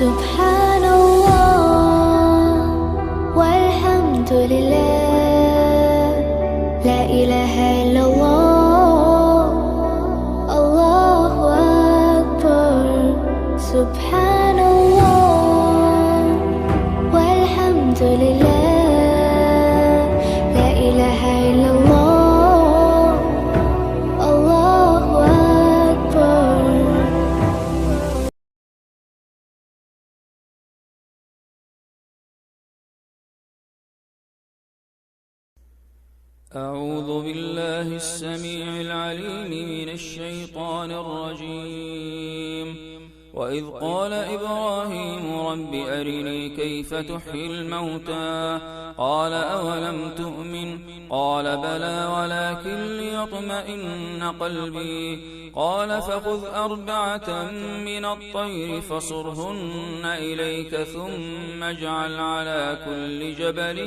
سبحان الله والحمد لله، لا إله إلا الله، الله أكبر. سبحان الله والحمد لله، لا إله إلا الله، الله أكبر. أعوذ بالله السميع العليم من الشيطان الرجيم. وإذ قال إبراهيم رب أرني كيف تحيي الموتى قال أولم تؤمن قال بلى ولكن ليطمئن قلبي قال فخذ أربعة من الطير فصرهن إليك ثم اجعل على كل جبل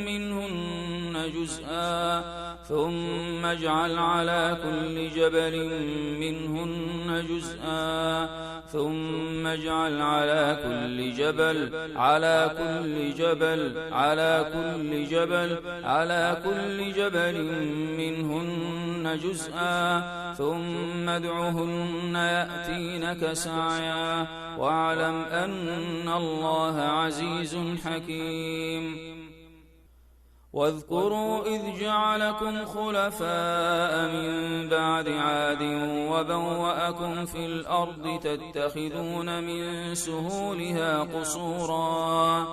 منهن جزءا ثم اجعل على كل جبل منهن جزءا ثم اجعل على كل جبل منهن جزءا ثم ادعهن يأتينك سعيا واعلم أن الله عزيز حكيم. واذكروا إذ جعلكم خلفاء من بعد عاد وبوأكم في الأرض تتخذون من سهولها قصورا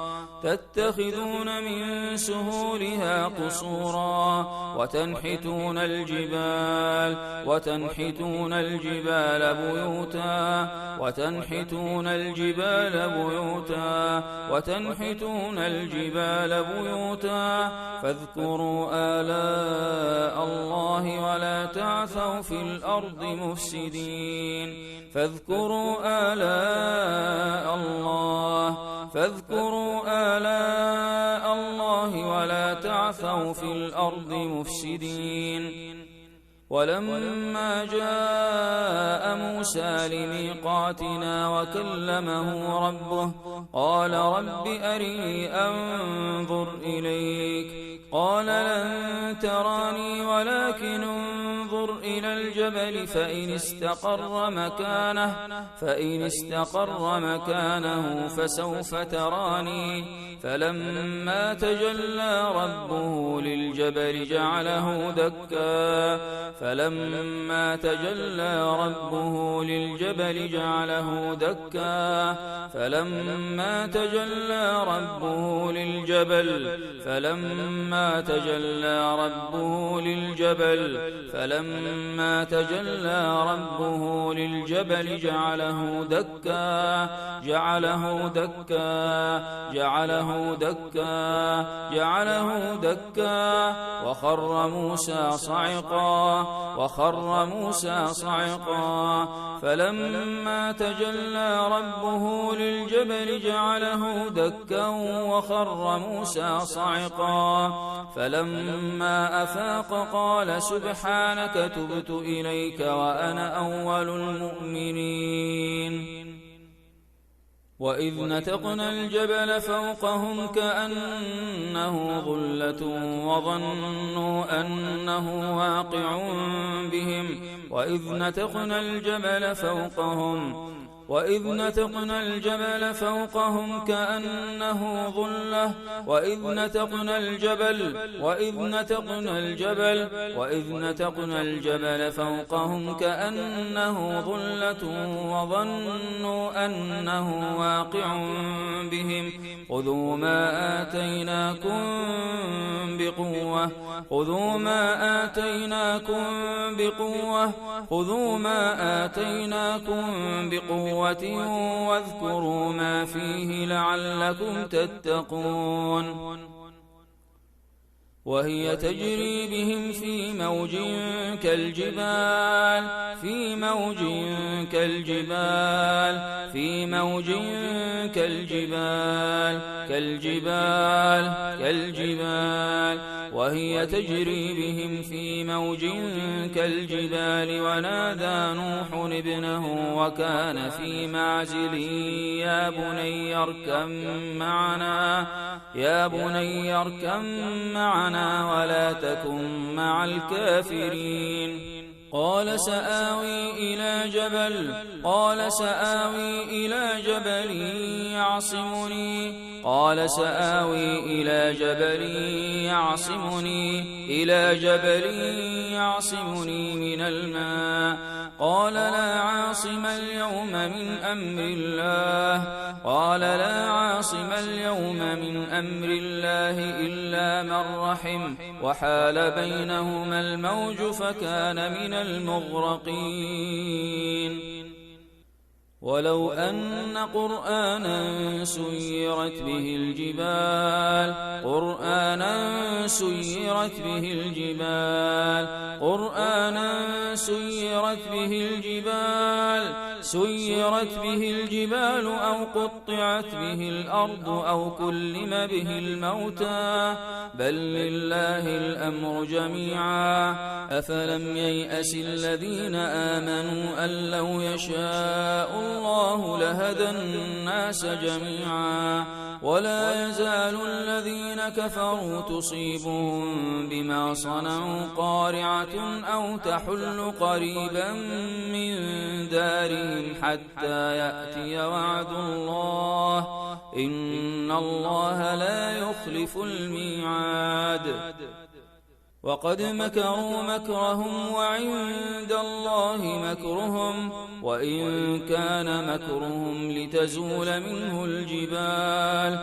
وتنحتون الجبال بيوتا فاذكروا آلاء الله ولا تعثوا في الأرض مفسدين. فاذكروا آلاء الله ولا تعثوا في الأرض مفسدين. ولما جاء موسى لميقاتنا وكلمه ربه قال رب أرني أنظر إليك قال لن تراني ولكن انظر إلى الجبل فإن استقر مكانه فسوف تراني فلما تجلى ربه للجبل جعله دكا وخر موسى صعقا فلما تجلى ربه للجبل جعله دكا وخر موسى صعقا فلما أفاق قال سبحانك تبت إليك وأنا أول المؤمنين. وإذ نتقنا الجبل فوقهم كأنه ظلة وظنوا أنه واقع بهم وإذ نتقنا الجبل فوقهم كأنه ظلة وإذ نتقنا الجبل فوقهم كأنه ظلة وظنوا أنه واقع بهم خذوا ما آتيناكم بقوة واذكروا ما فيه لعلكم تتقون. وهي تجري بهم في موج وهي تجري بهم في موج كالجبال ونادى نوح ابنه وكان في معزل يا بني اركب معنا ولا تكن مع الكافرين قال سآوي إلى جبل يعصمني من الماء قال لا عاصم اليوم من أمر الله إلا من رحم وحال بينهما الموج فكان من المغرقين ولو أن قرآنا سيرت به الجبال أو قطعت به الأرض أو كلم به الموتى بل لله الأمر جميعا أفلم ييأس الذين آمنوا أن لو يشاء الله لهدى الناس جميعا ولا يزال الذين كفروا تصيبهم بما صنعوا قارعة أو تحل قريبا من دارهم حتى يأتي وعد الله إن الله لا يخلف الميعاد وقد مكروا مكرهم وعند الله مكرهم وإن كان مكرهم لتزول منه الجبال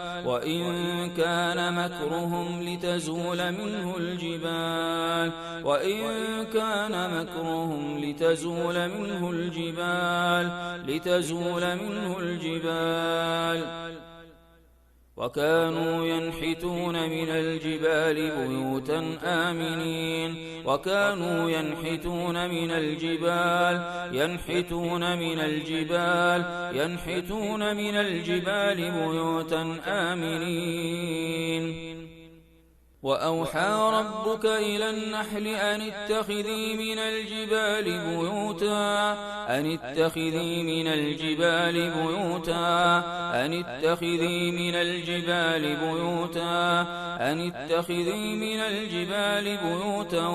وكانوا ينحتون من الجبال بيوتا آمنين وأوحى ربك إلى النحل أن اتخذي من الجبال بيوتا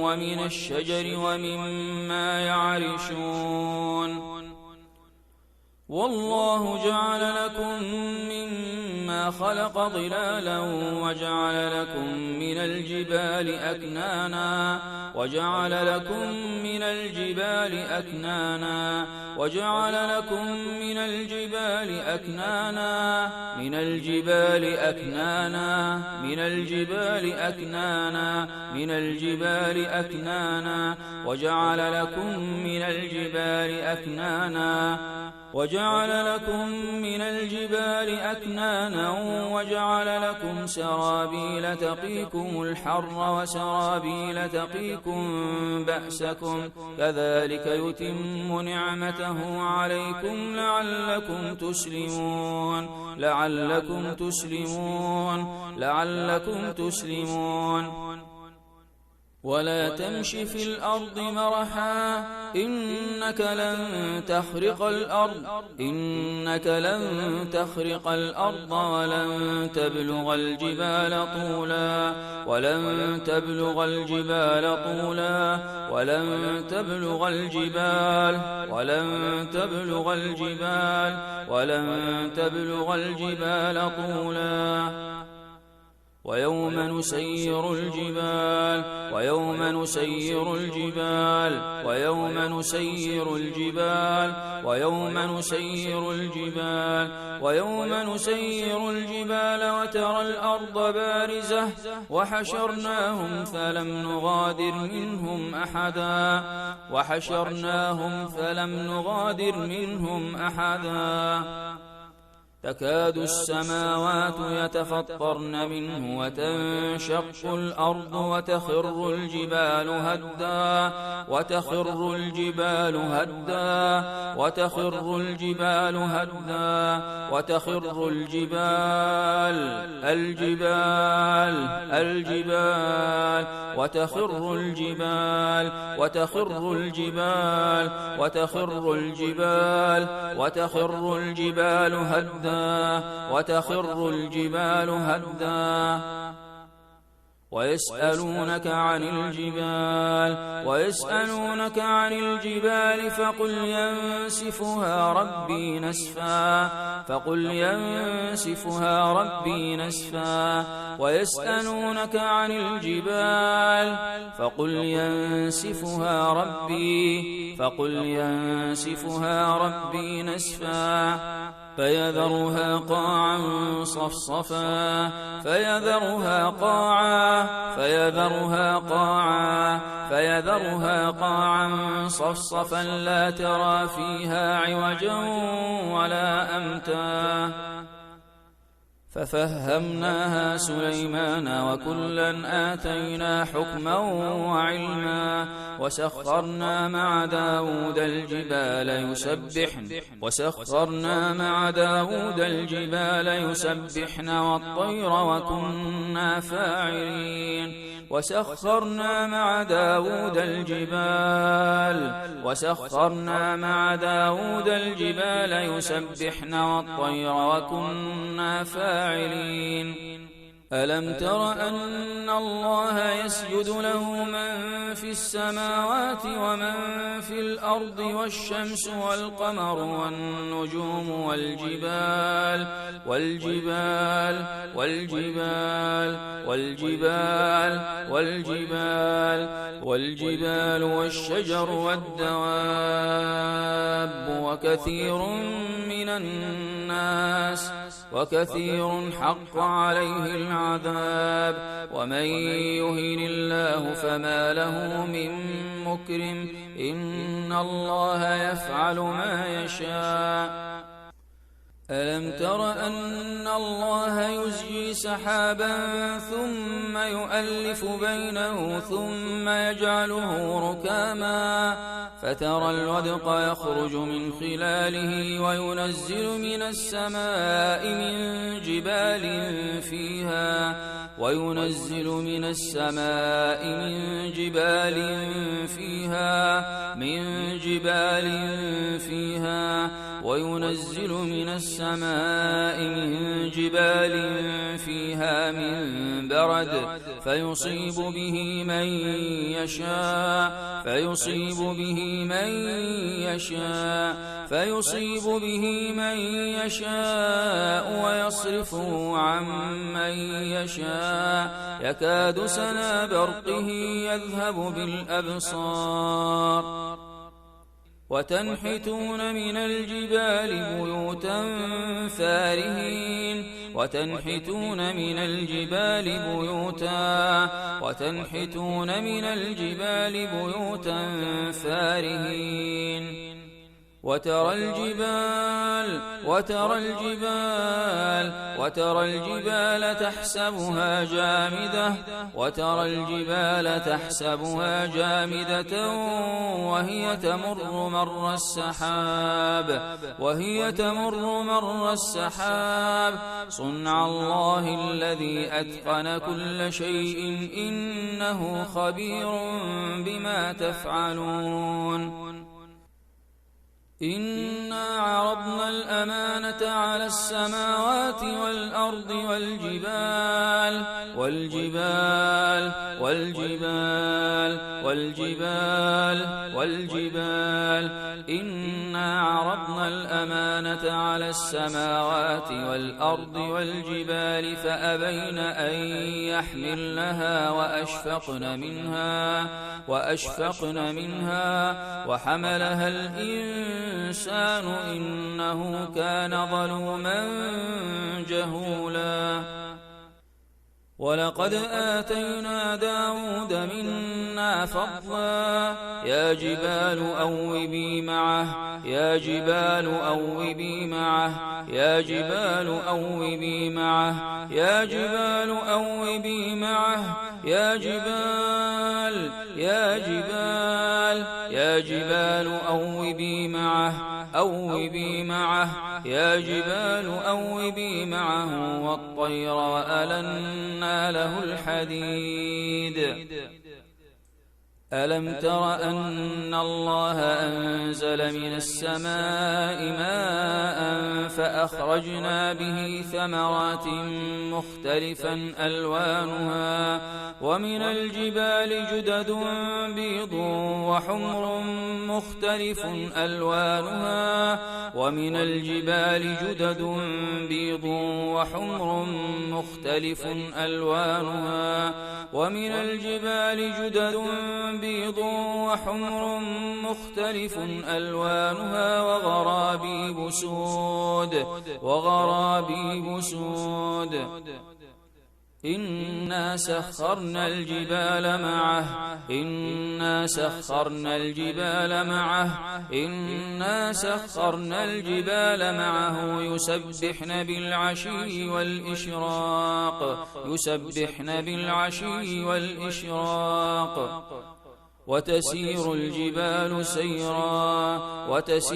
ومن الشجر ومما يعرشون والله جعل لكم مما خلق ظلالا وجعل لكم من الجبال أكنانا وجعل لكم سرابيل تقيكم الحر وسرابيل تقيكم بأسكم كذلك يتم نعمته عليكم لعلكم تسلمون ولا تمش في الأرض مرحا إنك لن تخرق الأرض ولن تبلغ الجبال طولا ويوم نسير الجبال وترى الأرض بارزة وحشرناهم فلم نغادر منهم أحدا تكاد السماوات يتفطرن منه وتنشق الأرض وتخر الجبال هدا وتخر الجبال هدا وتخر الجبال هدا وتخر الجبال الجبال وتخر الجبال وتخر الجبال وتخر الجبال وتخر الجبال هدا وتخر الجبال هدا ويسألونك عن الجبال فقل ينسفها ربي نسفا ويسألونك عن الجبال فقل ينسفها ربي نسفا فيذرها قاعا صفصفا فيذرها قاعا صفصفا لا ترى فيها عوجا ولا أمتا ففهمناها سليمان وكلا آتينا حكما وعلما وسخرنا مع داود الجبال يسبحن والطير وكنا فاعلين وسخرنا مع داود الجبال يسبحن والطير وكنا فاعلين ألم تر أن الله يسجد له من في السماوات ومن في الأرض والشمس والقمر والنجوم والجبال والشجر والدواب وكثير حق عليه العذاب ومن يهن الله فما له من مكرم إن الله يفعل ما يشاء ألم تر أن الله يزجي سحابا ثم يؤلف بينه ثم يجعله ركاما فترى الودق يخرج من خلاله وينزل من السماء من جبال فيها من برد فيصيب به من يشاء ويصرفه عن من يشاء يكاد سنا برقه يذهب بالأبصار وتنحتون من الجبال بيوتا فارهين وترى الجبال تحسبها جامدة وهي تمر مر السحاب صنع الله الذي أتقن كل شيء إنه خبير بما تفعلون إنا عرضنا الأمانة على السماوات والأرض والجبال إنا عرضنا الأمانة على السماوات والأرض والجبال فأبين أن يحملنها وأشفقن منها وحملها الإنسان إنه كان ظلوما جهولا ولقد آتينا داود منا فضلا يا جبال أوبي معه يا جبال أوبي معه يا جبال أوبي معه يا جبال أوبي معه يا جبال يا جبال يا جبال أوبي معه أوبي معه يا جبال أوبي معه والطير وألنا له الحديد ألم تر أن الله أنزل من السماء ماء فأخرجنا به ثمرات مختلفا ألوانها ومن الجبال جدد بيض وحمر مختلف ألوانها ومن الجبال جدد بيض وحمر مختلف ألوانها ومن الجبال جدد بيض وحمر مختلف ألوانها وغرابيب سود إنا سخرنا الجبال معه يسبحن بالعشي والإشراق وتسير الجبال سيرا وبست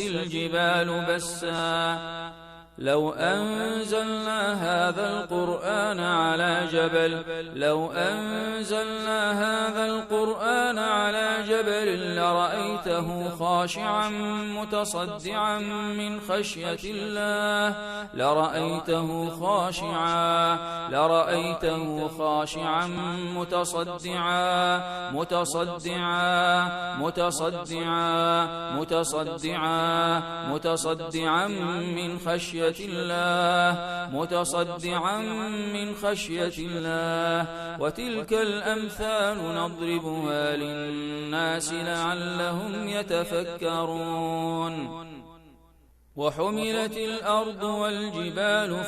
الجبال بسا لو أنزلنا هذا القرآن على جبل لرأيته خاشعا متصدعا من خشية الله متصدعا من خشية الله وتلك الأمثال نضربها للناس لعلهم يتفكرون وحملت الأرض والجبال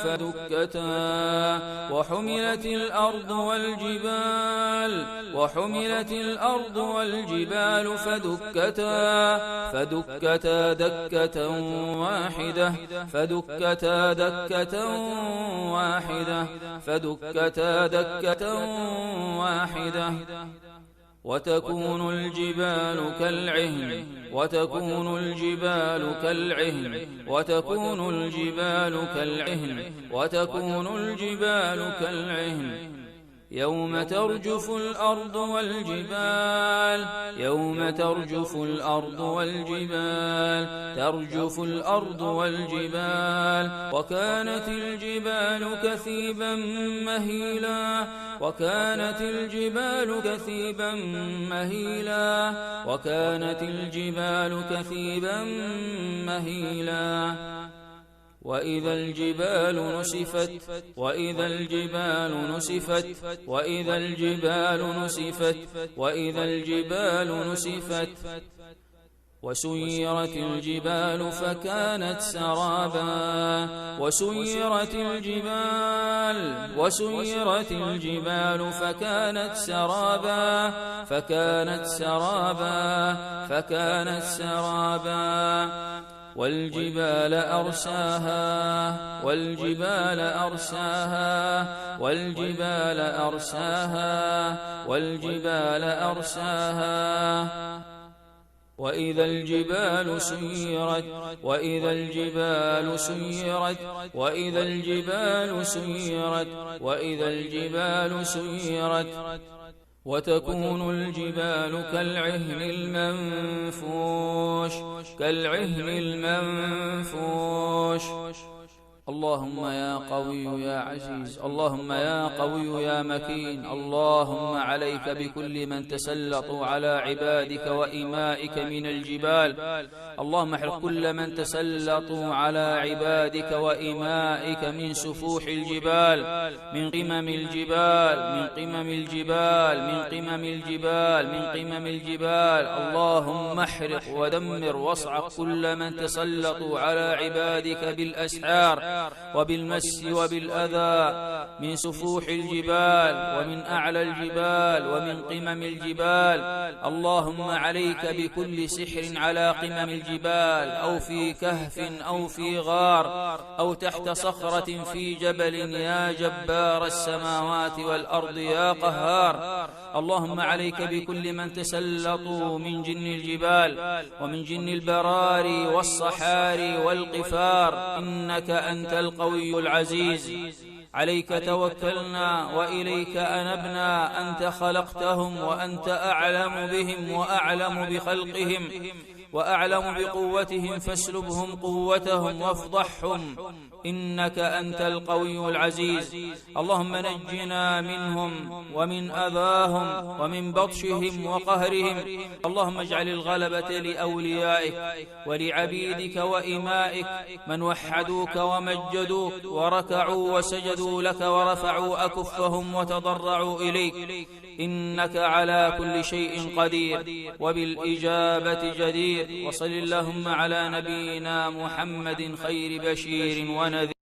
فدكتا دكة واحدة وتكون الجبال كالعهن يوم ترجف الأرض والجبال وكانت الجبال كثيبا مهيلا وإذا الجبال نسفت وسيرت الجبال فكانت سرابا والجبال أرساها وإذا الجبال سيرت وتكون الجبال كالعهن المنفوش اللهم يا قوي يا عزيز، اللهم يا قوي يا مكين، اللهم عليك بكل من تسلطوا على عبادك وإمائك من الجبال، اللهم احرق كل من تسلطوا على عبادك وإمائك من سفوح الجبال، من قمم الجبال، من قمم الجبال، من قمم الجبال، من قمم الجبال. اللهم احرق ودمر واصعق كل من تسلطوا على عبادك بالأسحار وبالمس وبالأذى من سفوح الجبال ومن أعلى الجبال ومن قمم الجبال. اللهم عليك بكل سحر على قمم الجبال أو في كهف أو في غار أو تحت صخرة في جبل، يا جبار السماوات والأرض يا قهار. اللهم عليك بكل من تسلطوا من جن الجبال ومن جن البراري والصحاري والقفار، إنك أنت القوي العزيز. عليك توكلنا وإليك أنبنا، أنت خلقتهم وأنت أعلم بهم وأعلم بخلقهم وأعلم بقوتهم، فاسلبهم قوتهم وافضحهم، إنك أنت القوي العزيز. اللهم نجنا منهم ومن أذاهم ومن بطشهم وقهرهم. اللهم اجعل الغلبة لأوليائك ولعبيدك وإمائك من وحدوك ومجدوك وركعوا وسجدوا لك ورفعوا أكفهم وتضرعوا إليك، إنك على كل شيء قدير وبالإجابة جدير. وصل اللهم على نبينا محمد خير بشير ونذير.